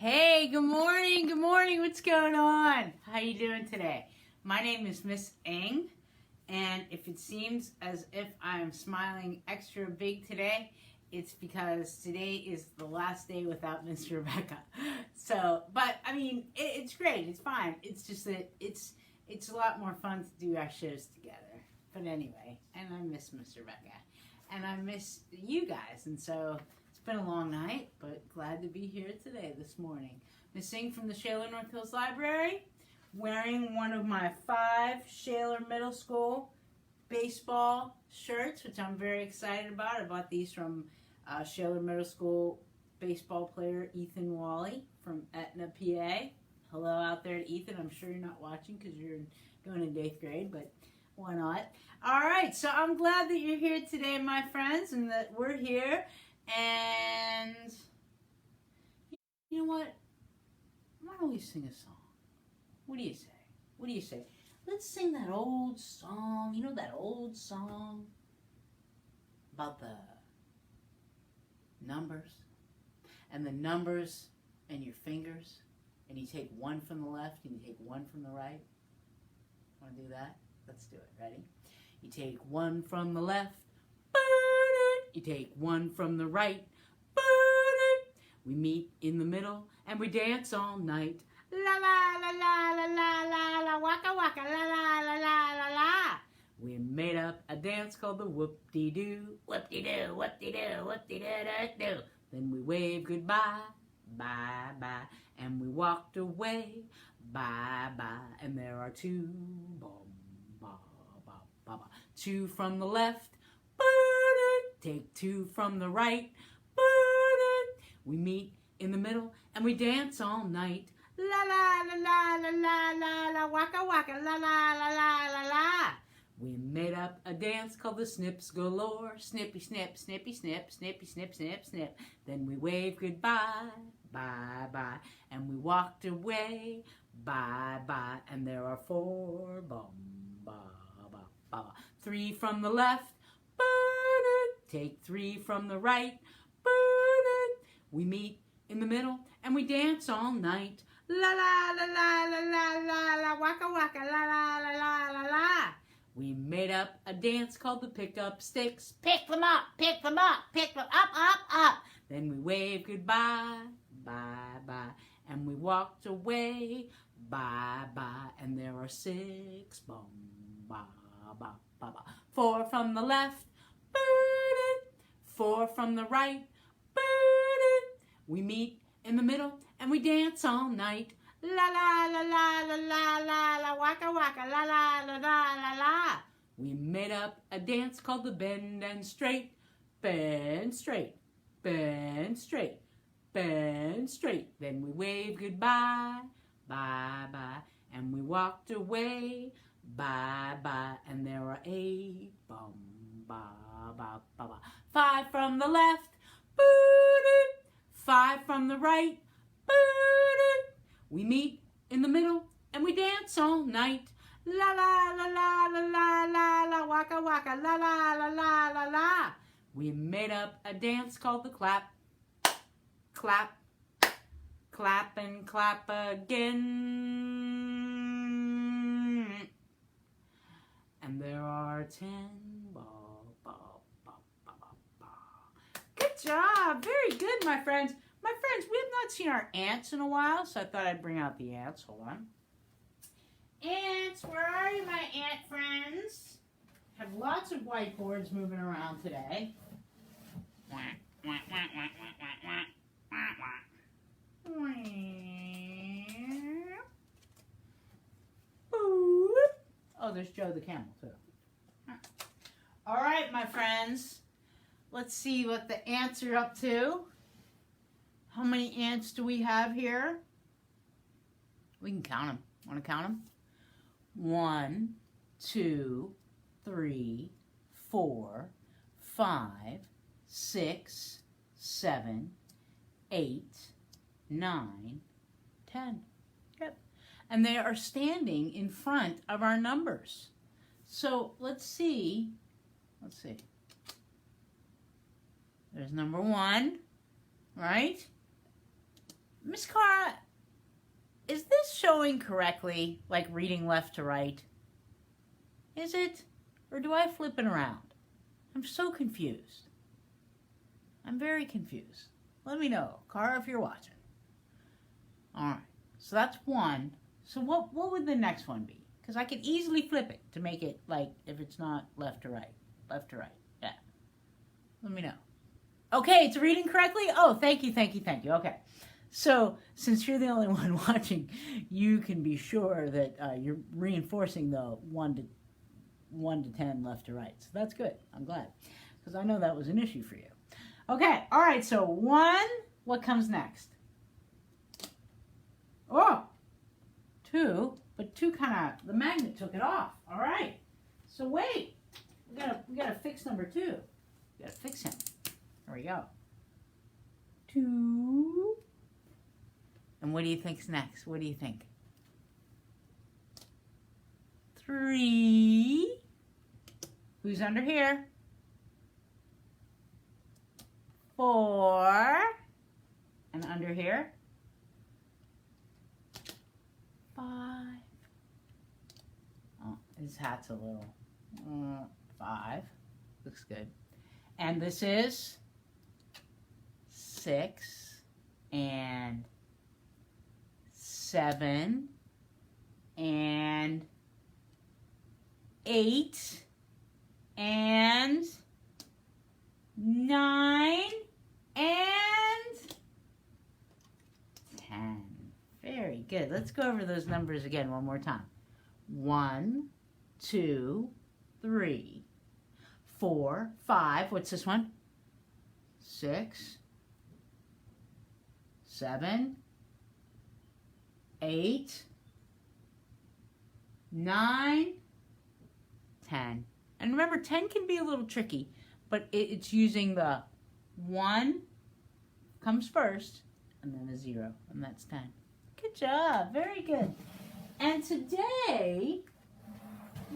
Hey, good morning. Good morning. What's going on? How you doing today? My name is Miss Eng, and if it seems as if I'm smiling extra big today, it's because today is the last day without Miss Rebecca. So, but I mean, it's great. It's fine. It's just that it's a lot more fun to do our shows together. But anyway, and I miss Miss Rebecca, and I miss you guys, and so. It's been a long night, but glad to be here today, this morning. Miss Singh from the Shaler North Hills Library, wearing one of my 5 Shaler Middle School baseball shirts, which I'm very excited about. I bought these from Shaler Middle School baseball player Ethan Wally from Etna, PA. Hello out there to Ethan. I'm sure you're not watching because you're going into 8th grade, but why not? All right, so I'm glad that you're here today, my friends, and that we're here. And you know what? Why don't we sing a song? What do you say? What do you say? Let's sing that old song. You know that old song about the numbers? And the numbers and your fingers. And you take one from the left and you take one from the right. Want to do that? Let's do it. Ready? You take one from the left. You take one from the right. We meet in the middle and we dance all night. La la la la la la la la waka waka la la la la la la. We made up a dance called the whoop-de-doo. Whoop-de-doo, whoop-de-doo, whoop-de-doo-doo-doo. Then we waved goodbye, bye-bye, and we walked away, bye-bye. And there are 2, two from the left. Take 2 from the right. We meet in the middle and we dance all night. La la la la la la la la waka waka la la la la la la. We made up a dance called the Snips Galore. Snippy snip, snippy snip, snippy snip, snip, snip. Then we waved goodbye, bye bye, and we walked away, bye bye. And there are 4, 3 from the left. Take 3 from the right. We meet in the middle and we dance all night. La la la la la la la la waka waka la la la la la la. We made up a dance called the Pick Up Sticks. Pick them up, pick them up, pick them up, up, up. Then we waved goodbye, bye bye, and we walked away, bye bye. And there are 6, 4 from the left. 4 from the right. We meet in the middle and we dance all night. La la la la la la la la waka waka la la la la la la. We made up a dance called the Bend and Straight. Bend straight, bend straight, bend straight. Then we waved goodbye, bye bye, and we walked away, bye bye. And there are 8, 5 from the left. 5 from the right. We meet in the middle and we dance all night. La la la la la la la la waka waka la la la la la la. We made up a dance called the clap. Clap, clap and clap again. And there are 10. Good job. Very good, my friends. My friends, we have not seen our ants in a while, so I thought I'd bring out the ants. Hold on. Ants, where are you, my ant friends? Have lots of whiteboards moving around today. Oh, there's Joe the camel, too. All right, my friends. Let's see what the ants are up to. How many ants do we have here? We can count them. Want to count them? 1, 2, 3, 4, 5, 6, 7, 8, 9, 10. Yep. And they are standing in front of our numbers. So let's see. There's number 1, right? Miss Cara, is this showing correctly, like reading left to right? Is it? Or do I flip it around? I'm so confused. I'm very confused. Let me know, Cara, if you're watching. All right, so that's one. So what would the next one be? Because I could easily flip it to make it like if it's not left to right. Left to right, yeah. Let me know. Okay, it's reading correctly? Oh, thank you. Okay. So, since you're the only one watching, you can be sure that you're reinforcing the 1 to 10 left to right. So that's good. I'm glad. Because I know that was an issue for you. Okay, all right, so 1, what comes next? Oh, 2, but 2 kind of, the magnet took it off. All right. So wait, we gotta fix number 2. We gotta fix him. There we go. 2. And what do you think's next? What do you think? 3. Who's under here? 4. And under here? 5. Oh, his hat's a little 5. Looks good. And this is 6 and 7 and 8 and 9 and 10. Very good. Let's go over those numbers again one more time. 1, 2, 3, 4, 5. What's this one? 6, 7, 8, 9, 10. And remember, 10 can be a little tricky, but it's using the 1 comes first, and then a 0, and that's 10. Good job. Very good. And today,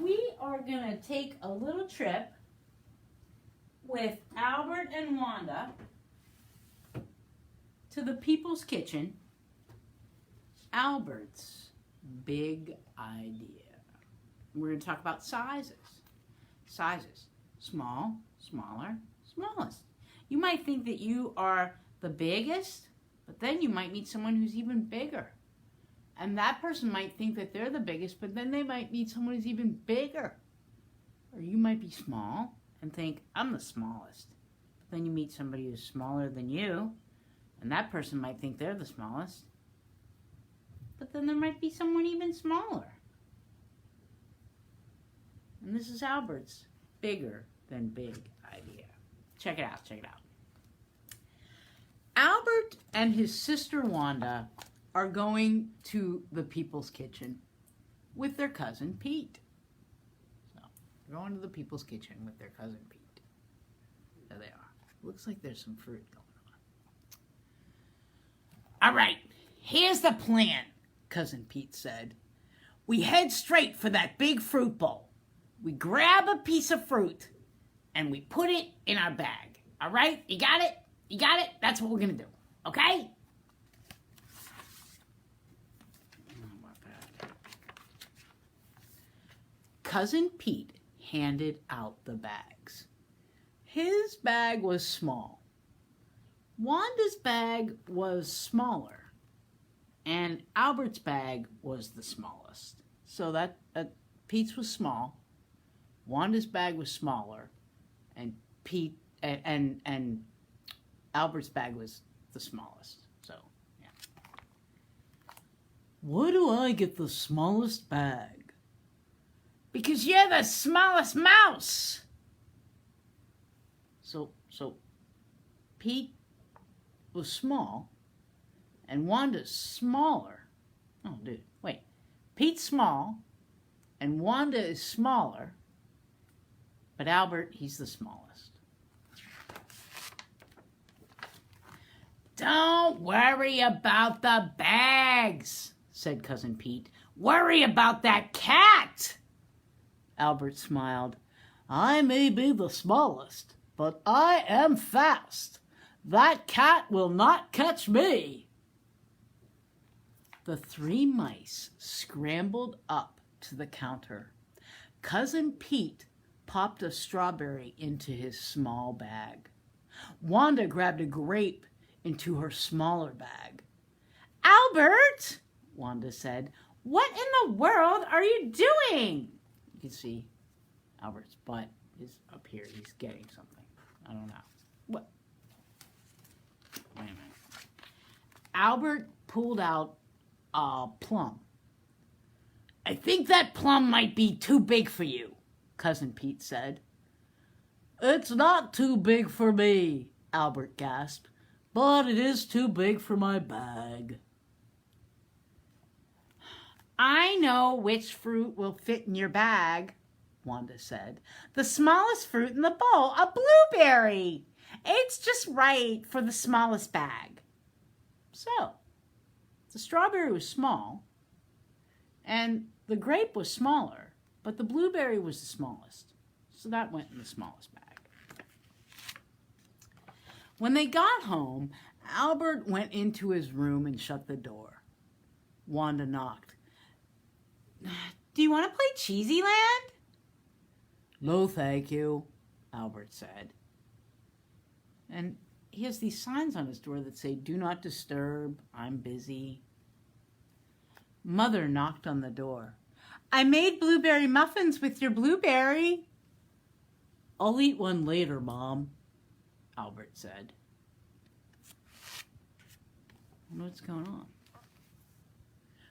we are going to take a little trip with Albert and Wanda to the People's Kitchen. Albert's big idea. We're going to talk about sizes. Sizes. Small, smaller, smallest. You might think that you are the biggest, but then you might meet someone who's even bigger. And that person might think that they're the biggest, but then they might meet someone who's even bigger. Or you might be small and think, I'm the smallest. But then you meet somebody who's smaller than you, and that person might think they're the smallest. But then there might be someone even smaller. And this is Albert's bigger than big idea. Check it out, check it out. Albert and his sister Wanda are going to the People's Kitchen with their cousin Pete. So, they're going to the People's Kitchen with their cousin Pete. There they are. Looks like there's some fruit going on. All right, here's the plan, Cousin Pete said. We head straight for that big fruit bowl. We grab a piece of fruit and we put it in our bag. All right? You got it? You got it? That's what we're going to do. Okay? Cousin Pete handed out the bags. His bag was small. Wanda's bag was smaller. And Albert's bag was the smallest. So that Pete's was small. Wanda's bag was smaller, and Pete and Albert's bag was the smallest. So, yeah. Why do I get the smallest bag? Because you're the smallest mouse. So Pete was small, and Wanda's smaller. Oh, dude, wait. Pete's small, and Wanda is smaller. But Albert, he's the smallest. Don't worry about the bags, said Cousin Pete. Worry about that cat. Albert smiled. I may be the smallest, but I am fast. That cat will not catch me. The three mice scrambled up to the counter. Cousin Pete popped a strawberry into his small bag. Wanda grabbed a grape into her smaller bag. Albert, Wanda said, what in the world are you doing? You can see Albert's butt is up here. He's getting something. I don't know. What? Wait a minute. Albert pulled out a plum. I think that plum might be too big for you, Cousin Pete said. It's not too big for me, Albert gasped, but it is too big for my bag. I know which fruit will fit in your bag, Wanda said. The smallest fruit in the bowl, a blueberry. It's just right for the smallest bag. So, the strawberry was small, and the grape was smaller, but the blueberry was the smallest. So that went in the smallest bag. When they got home, Albert went into his room and shut the door. Wanda knocked. Do you want to play Cheesy Land? No, thank you, Albert said. And he has these signs on his door that say, do not disturb, I'm busy. Mother knocked on the door. I made blueberry muffins with your blueberry. I'll eat one later, Mom, Albert said. I don't know what's going on.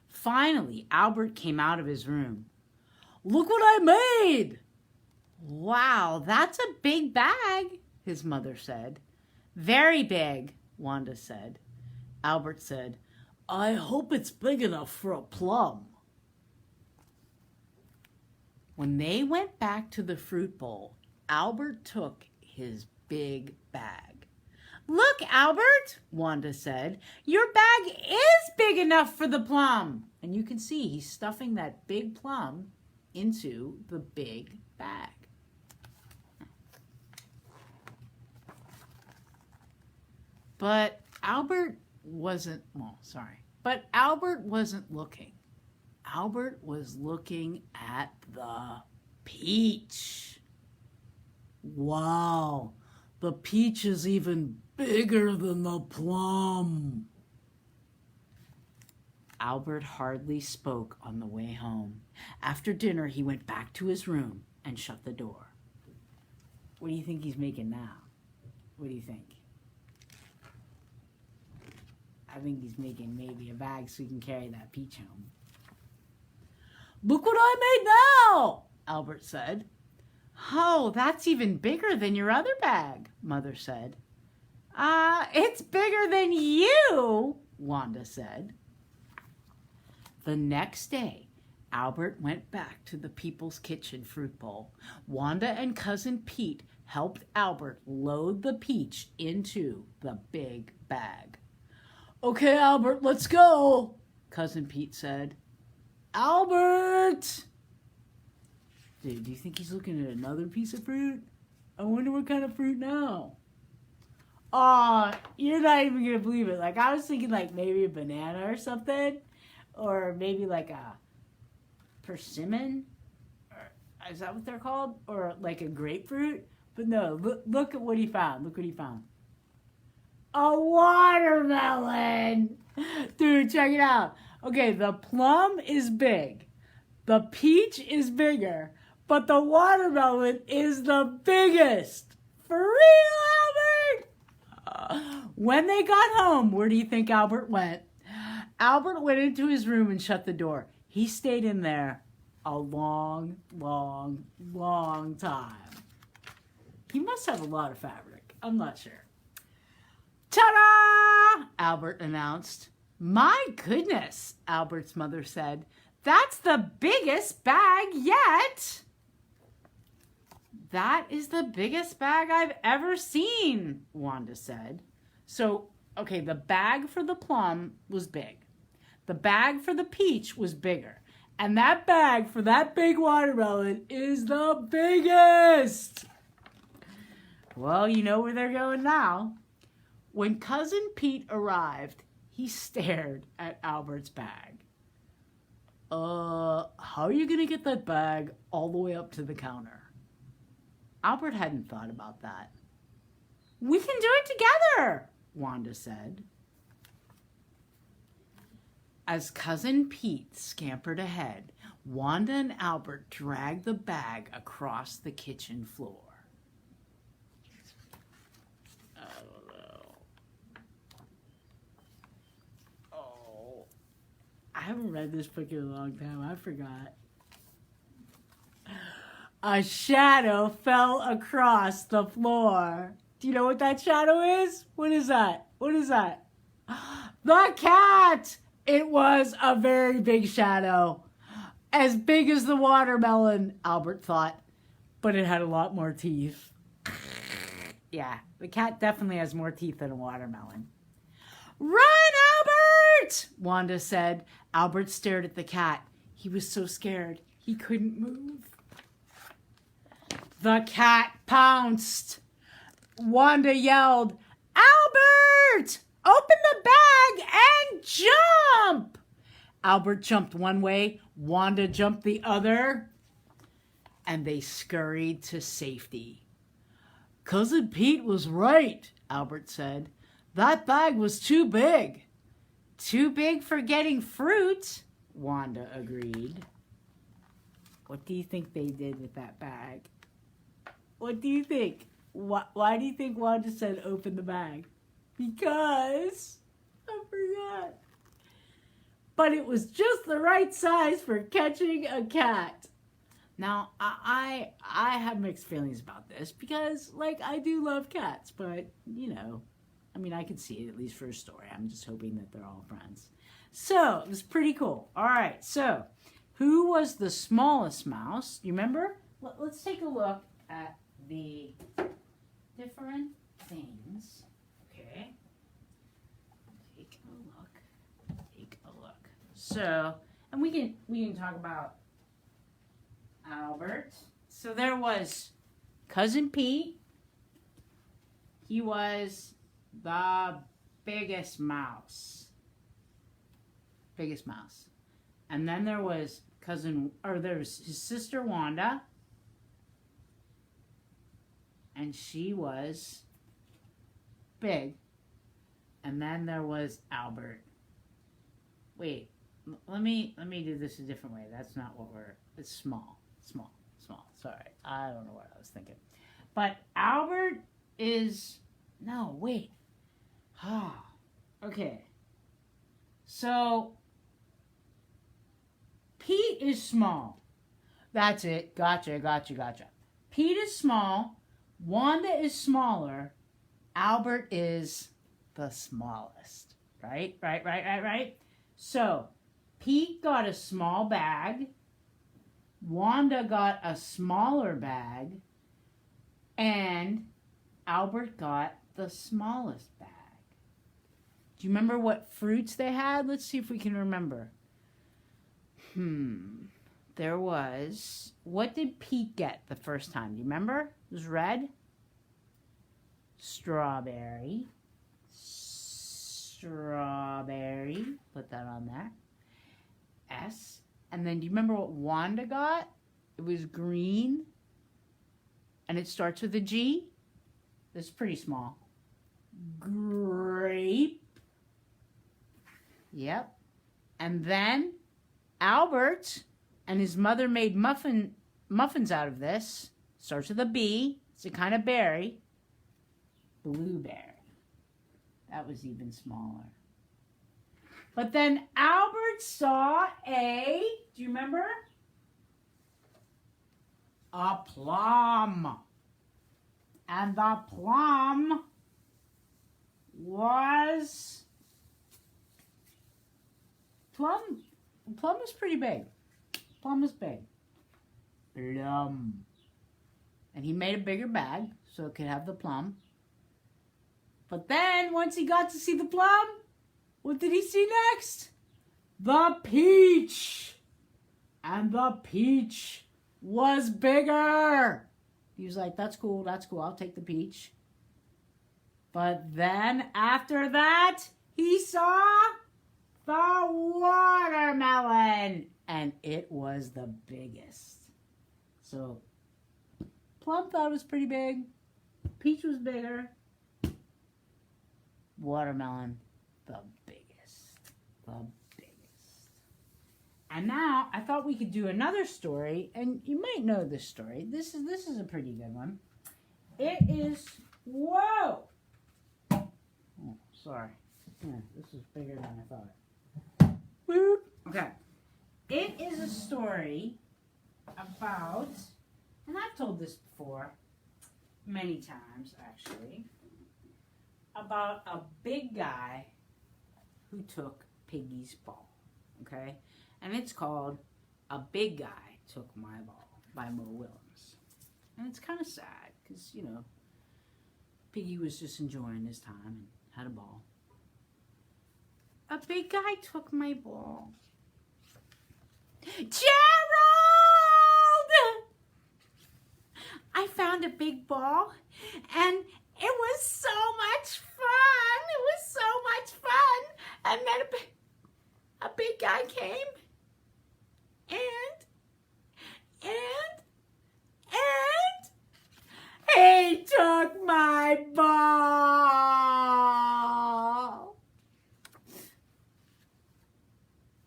Finally, Albert came out of his room. Look what I made! Wow, that's a big bag, his mother said. Very big, Wanda said. Albert said, I hope it's big enough for a plum. When they went back to the fruit bowl, Albert took his big bag. Look, Albert, Wanda said, your bag is big enough for the plum. And you can see he's stuffing that big plum into the big bag. But Albert wasn't looking. Albert was looking at the peach. Wow, the peach is even bigger than the plum. Albert hardly spoke on the way home. After dinner, he went back to his room and shut the door. What do you think he's making now? What do you think? I think he's making maybe a bag so he can carry that peach home. Look what I made now, Albert said. Oh, that's even bigger than your other bag, Mother said. It's bigger than you, Wanda said. The next day, Albert went back to the People's Kitchen fruit bowl. Wanda and Cousin Pete helped Albert load the peach into the big bag. Okay, Albert, let's go, Cousin Pete said. Albert! Dude, do you think he's looking at another piece of fruit? I wonder what kind of fruit now. Aw, you're not even gonna believe it. Like, I was thinking like maybe a banana or something. Or maybe like a persimmon. Or, is that what they're called? Or like a grapefruit. But no, look at what he found. Look what he found. A watermelon! Dude, check it out. Okay, the plum is big. The peach is bigger. But the watermelon is the biggest. For real, Albert? When they got home, where do you think Albert went? Albert went into his room and shut the door. He stayed in there a long, long, long time. He must have a lot of fabric. I'm not sure. Ta-da! Albert announced. My goodness, Albert's mother said. That's the biggest bag yet. That is the biggest bag I've ever seen, Wanda said. So, okay, the bag for the plum was big. The bag for the peach was bigger. And that bag for that big watermelon is the biggest. Well, you know where they're going now. When Cousin Pete arrived, He stared at Albert's bag. How are you going to get that bag all the way up to the counter? Albert hadn't thought about that. We can do it together, Wanda said. As Cousin Pete scampered ahead, Wanda and Albert dragged the bag across the kitchen floor. I don't know. Oh, I haven't read this book in a long time. I forgot. A shadow fell across the floor. Do you know what that shadow is? What is that? What is that? The cat! It was a very big shadow. As big as the watermelon, Albert thought. But it had a lot more teeth. Yeah, the cat definitely has more teeth than a watermelon. Run, Albert! Wanda said. Albert stared at the cat. He was so scared he couldn't move. The cat pounced. Wanda yelled, Albert! Open the bag and jump! Albert jumped one way, Wanda jumped the other, and they scurried to safety. Cousin Pete was right, Albert said. That bag was too big. Too big for getting fruit, Wanda agreed. What do you think they did with that bag? What do you think? Why do you think Wanda said open the bag? Because I forgot. But it was just the right size for catching a cat. Now, I have mixed feelings about this because, like, I do love cats, but, you know, I mean, I can see it at least for a story. I'm just hoping that they're all friends. So, it was pretty cool. All right, so who was the smallest mouse? You remember? Let's take a look at the different things. Okay. Take a look. So, and we can talk about Albert. So there was Cousin Pete. He was the biggest mouse. And then there was there was his sister Wanda. And she was big. And then there was Albert. Wait, let me do this a different way. That's not what it's small. Sorry, I don't know what I was thinking. But Albert is, no, wait. Okay. So, Pete is small. That's it. Gotcha. Pete is small. Wanda is smaller. Albert is the smallest. Right? So, Pete got a small bag. Wanda got a smaller bag. And Albert got the smallest bag. Do you remember what fruits they had? Let's see if we can remember. There was... What did Pete get the first time? Do you remember? It was red. Strawberry. Put that on there. S. And then do you remember what Wanda got? It was green. And it starts with a G. It's pretty small. Grape. Yep. And then Albert and his mother made muffins out of this. Starts with a B. It's a kind of berry. Blueberry. That was even smaller. But then Albert saw do you remember? A plum. And the plum was... Plum is pretty big. Plum is big. Plum. And he made a bigger bag so it could have the plum. But then, once he got to see the plum, what did he see next? The peach. And the peach was bigger. He was like, that's cool, I'll take the peach. But then, after that, he saw the watermelon, and it was the biggest. So Plum thought it was pretty big. Peach was bigger. Watermelon, the biggest. The biggest. And now I thought we could do another story, and you might know this story. This is a pretty good one. It is, whoa! Oh, sorry. Yeah, this is bigger than I thought. Whoop. Okay. It is a story about, and I've told this before many times actually, about a big guy who took Piggy's ball. Okay? And it's called A Big Guy Took My Ball by Mo Willems. And it's kind of sad because, you know, Piggy was just enjoying his time and had a ball. A big guy took my ball. Gerald! I found a big ball and it was so much fun. It was so much fun. And then a big guy came and he took my ball.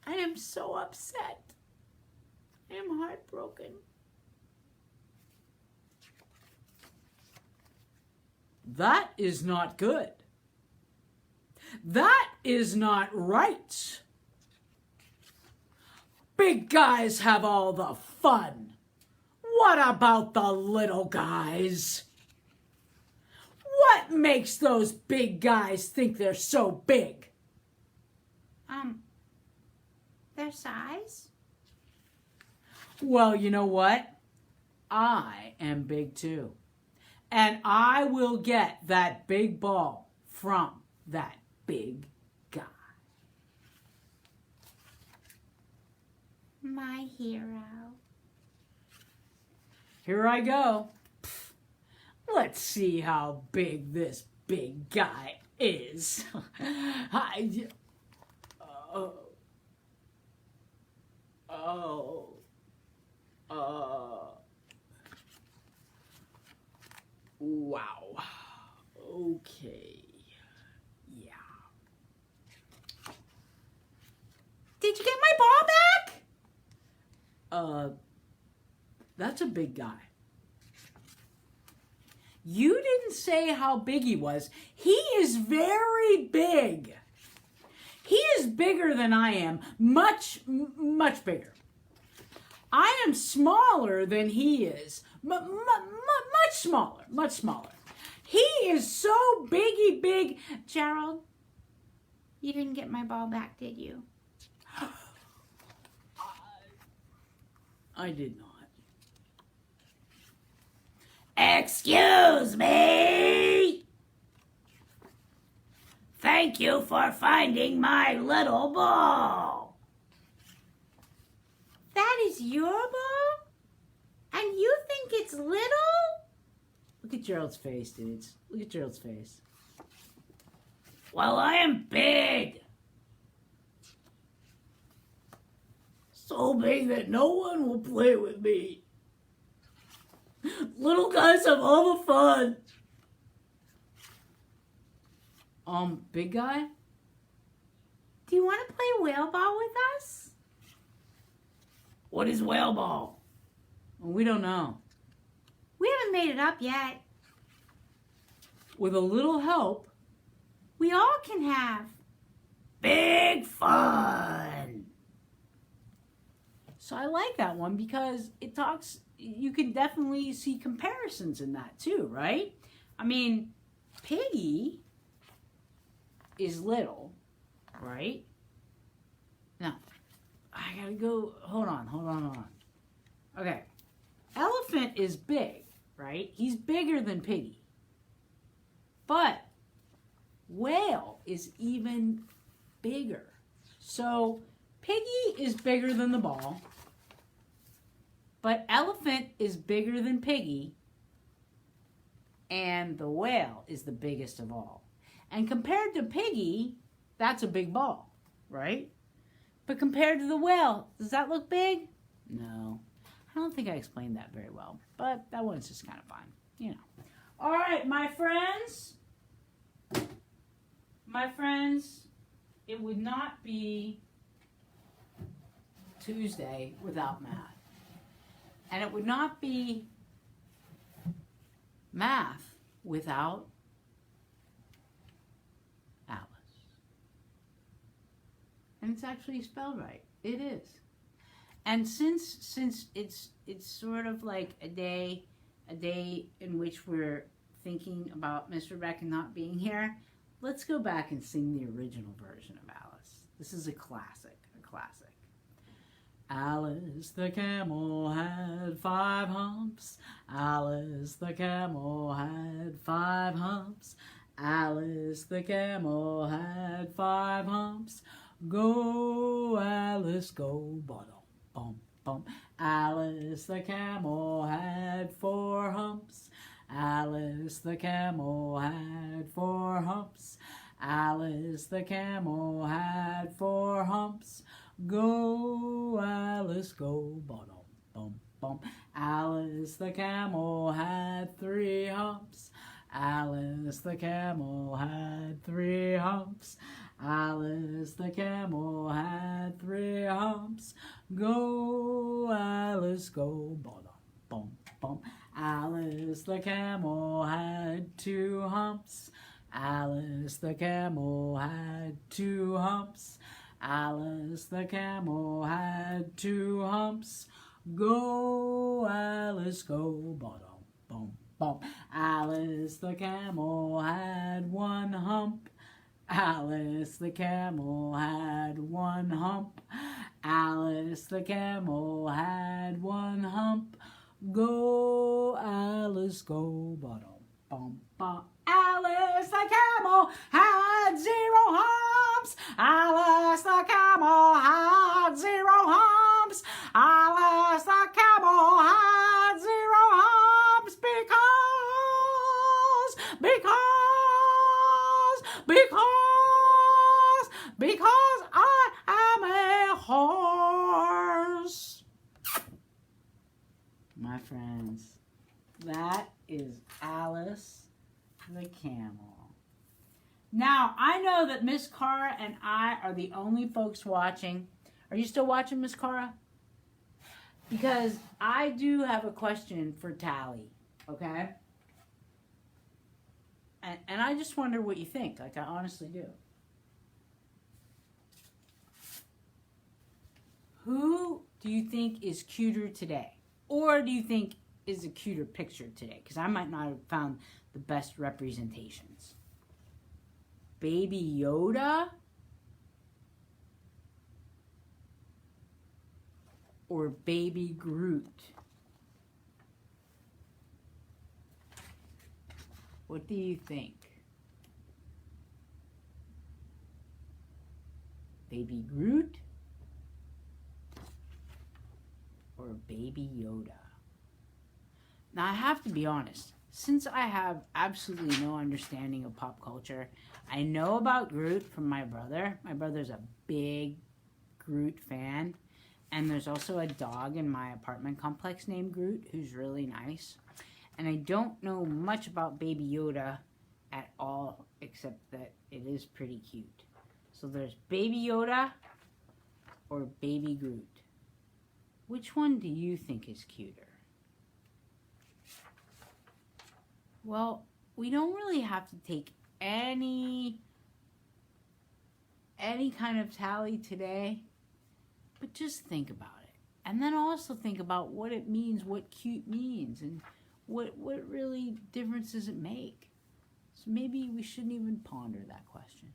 I am so upset. I am heartbroken. That is not good. That is not right. Big guys have all the fun. What about the little guys? What makes those big guys think they're so big? Their size? Well, you know what? I am big too. And I will get that big ball from that big guy. My hero. Here I go. Let's see how big this big guy is. Wow. Okay. Yeah. Did you get my ball back? That's a big guy. You didn't say how big he was. He is very big. He is bigger than I am. Much, much bigger. I am smaller than he is. Much smaller. Much smaller. He is so biggy big. Gerald, you didn't get my ball back, did you? I did not. Excuse me. Thank you for finding my little ball. That is your ball? And you think it's little? Look at Gerald's face, dudes. Look at Gerald's face. Well, I am big. So big that no one will play with me. Little guys have all the fun. Big guy? Do you want to play whale ball with us? What is whale ball? We don't know. We haven't made it up yet. With a little help, we all can have big fun. So I like that one because it talks, you can definitely see comparisons in that too, right? I mean, Piggy is little, right? Now, I gotta go, hold on. Okay, Elephant is big, right? He's bigger than Piggy. But Whale is even bigger. So Piggy is bigger than the ball, but Elephant is bigger than Piggy, and the Whale is the biggest of all. And compared to Piggy, that's a big ball, right? But compared to the whale, does that look big? No. I don't think I explained that very well, but that one's just kind of fun, you know. All right, my friends, it would not be Tuesday without math. And it would not be math without Alice. And it's actually spelled right. It is. And since it's sort of like a day in which we're thinking about Miss Rebecca not being here, let's go back and sing the original version of Alice. This is a classic. Alice the camel had 5 humps. Alice the camel had 5 humps. Alice the camel had 5 humps. Go, Alice, go, bum, bum. Alice the camel had 4 humps. Alice the camel had 4 humps. Alice the camel had 4 humps. Go, Alice, go, bum, bum. Alice the camel had 3 humps. Alice the camel had 3 humps. Alice the camel had 3 humps. Go, Alice, go, bum, bum. Alice the camel had 2 humps. Alice the camel had 2 humps. Alice the camel had 2 humps. Go, Alice, go, bum, bum. Alice the camel had 1 hump. Alice the camel had 1 hump. Alice the camel had 1 hump. Go, Alice, go, bum, bum. Alice the camel had 0 humps. Alice the camel had 0 humps. Alice the camel had 0 humps because I am a horse. My friends, that is Alice the camel. Now, I know that Miss Cara and I are the only folks watching. Are you still watching, Miss Cara? Because I do have a question for Tally, okay? And I just wonder what you think. Like, I honestly do. Who do you think is cuter today? Or do you think is a cuter picture today? Because I might not have found the best representations. Baby Yoda or Baby Groot? What do you think? Baby Groot or Baby Yoda? Now I have to be honest. Since I have absolutely no understanding of pop culture, I know about Groot from my brother. My brother's a big Groot fan. And there's also a dog in my apartment complex named Groot who's really nice. And I don't know much about Baby Yoda at all, except that it is pretty cute. So there's Baby Yoda or Baby Groot. Which one do you think is cuter? Well, we don't really have to take any kind of tally today, but just think about it. And then also think about what it means, what cute means, and what really difference does it make? So maybe we shouldn't even ponder that question.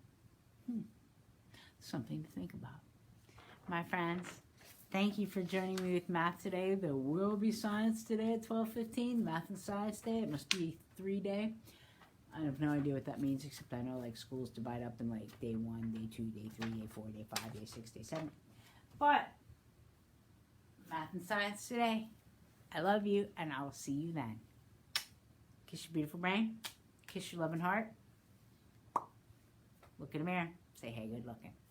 Something to think about. My friends, thank you for joining me with math today. There will be science today at 12:15. Math and science day. It must be 3-day. I have no idea what that means, except I know like schools divide up in like day 1, day 2, day 3, day 4, day 5, day 6, day 7. But math and science today. I love you, and I will see you then. Kiss your beautiful brain. Kiss your loving heart. Look in the mirror. Say hey, good looking.